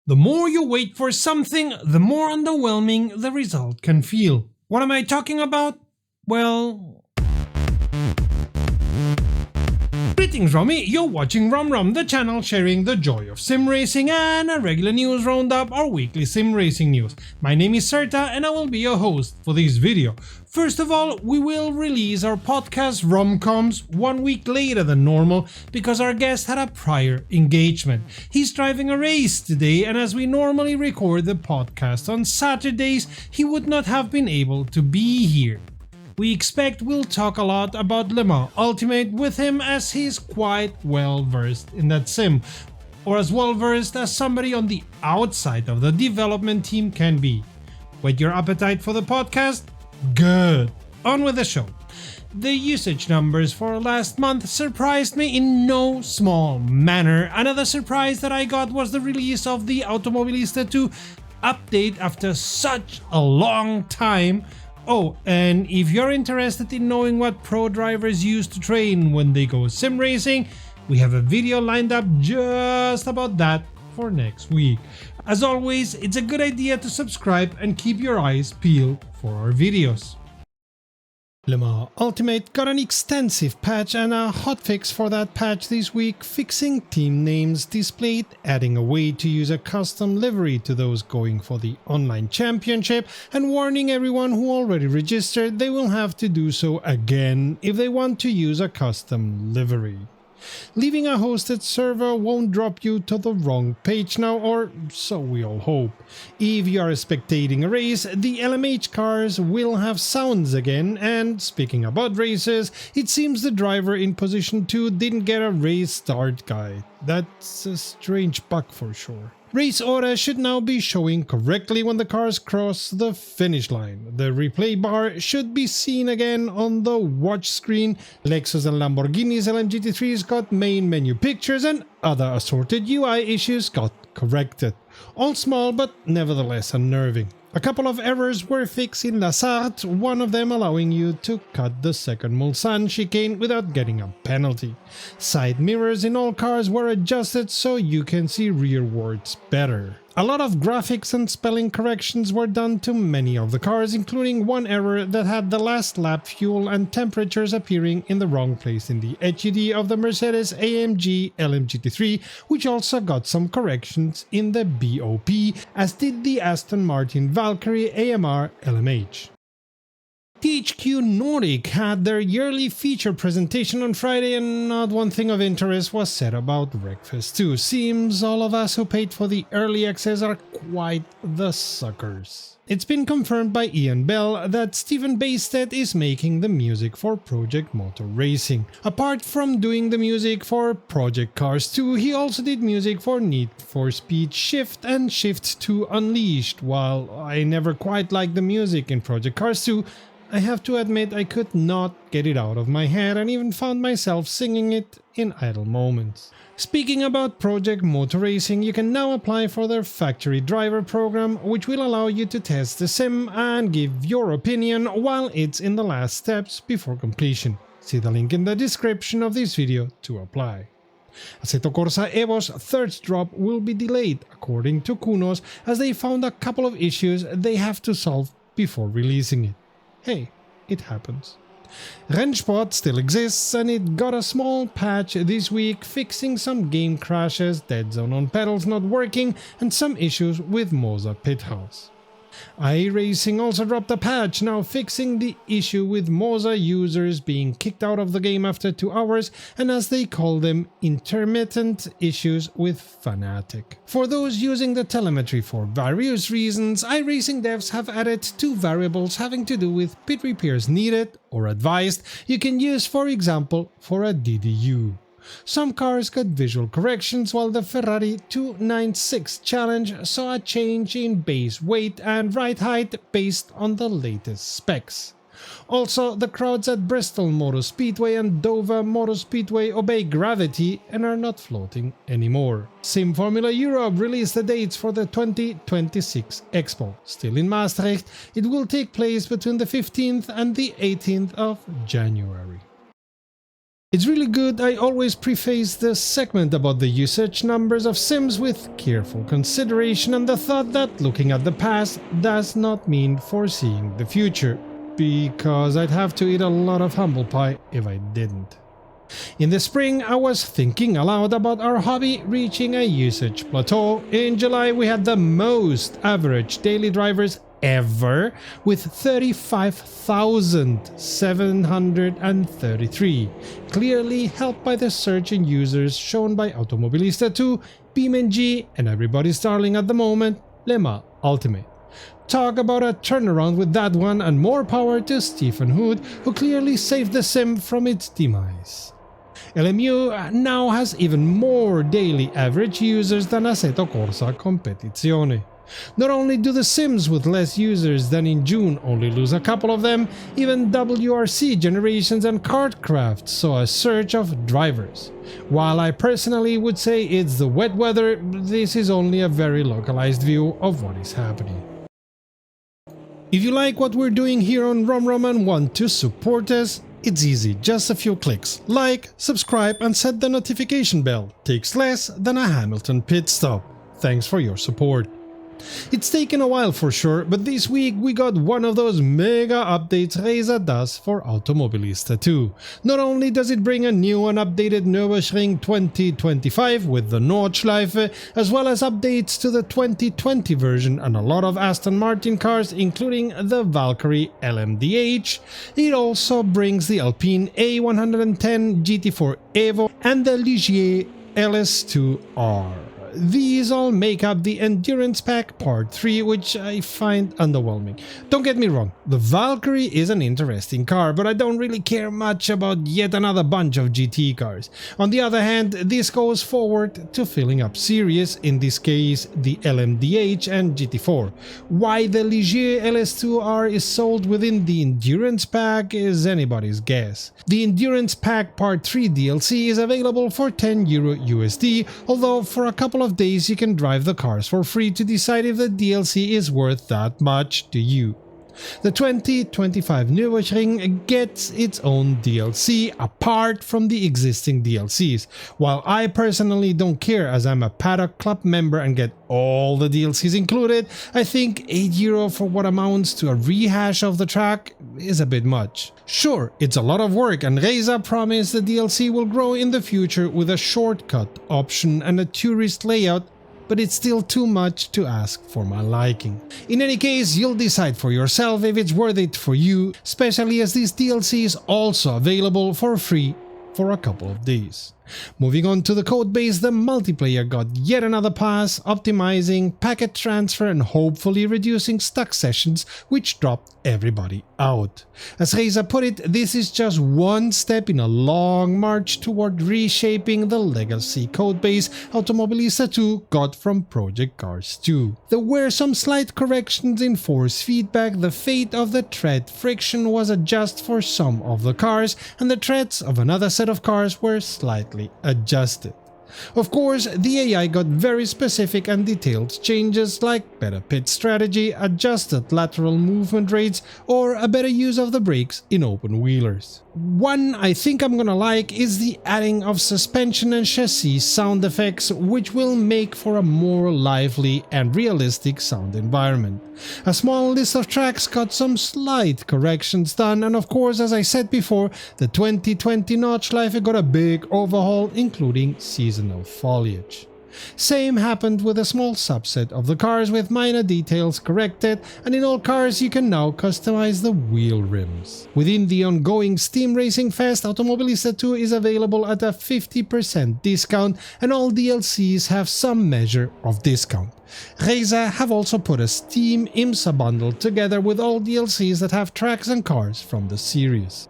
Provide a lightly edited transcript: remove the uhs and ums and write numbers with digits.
The more you wait for something, the more underwhelming the result can feel. What am I talking about? Well... Greetings Romy, you're watching WromWrom, the channel sharing the joy of sim racing and a regular news roundup or weekly sim racing news. My name is Serta and I will be your host for this video. First of all, we will release our podcast Romcoms 1 week later than normal because our guest had a prior engagement. He's driving a race today, and as we normally record the podcast on Saturdays, he would not have been able to be here. We expect we'll talk a lot about Le Mans Ultimate with him, as he's quite well versed in that sim, or as well versed as somebody on the outside of the development team can be. Whet your appetite for the podcast? Good! On with the show. The usage numbers for last month surprised me in no small manner. Another surprise that I got was the release of the Automobilista 2 update after such a long time. Oh, and if you're interested in knowing what pro drivers use to train when they go sim racing, we have a video lined up just about that for next week. As always, it's a good idea to subscribe and keep your eyes peeled for our videos. Le Mans Ultimate got an extensive patch and a hotfix for that patch this week, fixing team names displayed, adding a way to use a custom livery to those going for the online championship, and warning everyone who already registered they will have to do so again if they want to use a custom livery. Leaving a hosted server won't drop you to the wrong page now, or so we all hope. If you are spectating a race, the LMH cars will have sounds again, and speaking about races, it seems the driver in position 2 didn't get a race start guide. That's a strange bug for sure. Race order should now be showing correctly when the cars cross the finish line. The replay bar should be seen again on the watch screen. Lexus and Lamborghini's LMGT3s got main menu pictures, and other assorted UI issues got corrected. All small but nevertheless unnerving. A couple of errors were fixed in La Sarthe, one of them allowing you to cut the second Mulsanne chicane without getting a penalty. Side mirrors in all cars were adjusted so you can see rearwards better. A lot of graphics and spelling corrections were done to many of the cars, including one error that had the last lap fuel and temperatures appearing in the wrong place in the HUD of the Mercedes AMG LMGT3, which also got some corrections in the BOP, as did the Aston Martin Valkyrie AMR LMH. THQ Nordic had their yearly feature presentation on Friday, and not one thing of interest was said about Wreckfest 2. Seems all of us who paid for the early access are quite the suckers. It's been confirmed by Ian Bell that Stephen Baysted is making the music for Project Motor Racing. Apart from doing the music for Project Cars 2, he also did music for Need for Speed Shift and Shift 2 Unleashed. While I never quite liked the music in Project Cars 2, I have to admit I could not get it out of my head and even found myself singing it in idle moments. Speaking about Project Motor Racing, you can now apply for their factory driver program, which will allow you to test the sim and give your opinion while it's in the last steps before completion. See the link in the description of this video to apply. Assetto Corsa Evo's third drop will be delayed, according to Kunos, as they found a couple of issues they have to solve before releasing it. Hey, it happens. Rennsport still exists, and it got a small patch this week, fixing some game crashes, dead zone on pedals not working, and some issues with Moza Pithouse. iRacing also dropped a patch, now fixing the issue with Moza users being kicked out of the game after 2 hours, and as they call them, intermittent issues with Fanatic. For those using the telemetry for various reasons, iRacing devs have added 2 variables having to do with pit repairs needed or advised you can use, for example, for a DDU. Some cars got visual corrections, while the Ferrari 296 Challenge saw a change in base weight and ride height based on the latest specs. Also, the crowds at Bristol Motor Speedway and Dover Motor Speedway obey gravity and are not floating anymore. Sim Formula Europe released the dates for the 2026 Expo. Still in Maastricht, it will take place between the 15th and the 18th of January. It's really good. I always preface the segment about the usage numbers of sims with careful consideration and the thought that looking at the past does not mean foreseeing the future, because I'd have to eat a lot of humble pie if I didn't. In the spring, I was thinking aloud about our hobby reaching a usage plateau. In July, we had the most average daily drivers ever with 35,733, clearly helped by the surge in users shown by Automobilista2, BeamNG, and everybody's darling at the moment, Le Mans Ultimate. Talk about a turnaround with that one, and more power to Stephen Hood, who clearly saved the sim from its demise. LMU now has even more daily average users than Assetto Corsa Competizione. Not only do the sims with less users than in June only lose a couple of them, even WRC Generations and Kartcraft saw a surge of drivers. While I personally would say it's the wet weather, this is only a very localized view of what is happening. If you like what we're doing here on WromWrom and want to support us, it's easy, just a few clicks. Like, subscribe and set the notification bell. Takes less than a Hamilton pit stop. Thanks for your support. It's taken a while for sure, but this week we got one of those mega updates Reza does for Automobilista2. Not only does it bring a new and updated Nürburgring 2025 with the Norschleife, as well as updates to the 2020 version and a lot of Aston Martin cars, including the Valkyrie LMDH, it also brings the Alpine A110 GT4 Evo and the Ligier LS2R. These all make up the Endurance Pack Part 3, which I find underwhelming. Don't get me wrong, the Valkyrie is an interesting car, but I don't really care much about yet another bunch of GT cars. On the other hand, this goes forward to filling up series, in this case the LMDH and GT4. Why the Ligier LS2R is sold within the Endurance Pack is anybody's guess. The Endurance Pack Part 3 DLC is available for €10 USD, although for a couple of days you can drive the cars for free to decide if the DLC is worth that much to you. The 2025 Nürburgring gets its own DLC apart from the existing DLCs. While I personally don't care as I'm a Paddock Club member and get all the DLCs included, I think €8 for what amounts to a rehash of the track is a bit much. Sure, it's a lot of work, and Reza promised the DLC will grow in the future with a shortcut option and a tourist layout, but it's still too much to ask for my liking. In any case, you'll decide for yourself if it's worth it for you, especially as this DLC is also available for free for a couple of days. Moving on to the codebase, the multiplayer got yet another pass, optimizing packet transfer and hopefully reducing stuck sessions, which dropped everybody out. As Reza put it, this is just one step in a long march toward reshaping the legacy codebase Automobilista2 got from Project Cars 2. There were some slight corrections in force feedback, the fate of the tread friction was adjusted for some of the cars, and the treads of another set of cars were slightly adjusted. Of course, the AI got very specific and detailed changes like better pit strategy, adjusted lateral movement rates, or a better use of the brakes in open wheelers. One I think I'm gonna like is the adding of suspension and chassis sound effects, which will make for a more lively and realistic sound environment. A small list of tracks got some slight corrections done, and of course, as I said before, the 2020 Norschleife got a big overhaul, including seasonal foliage. Same happened with a small subset of the cars with minor details corrected, and in all cars you can now customize the wheel rims. Within the ongoing Steam Racing Fest, Automobilista2 is available at a 50% discount, and all DLCs have some measure of discount. Reza have also put a Steam IMSA bundle together with all DLCs that have tracks and cars from the series.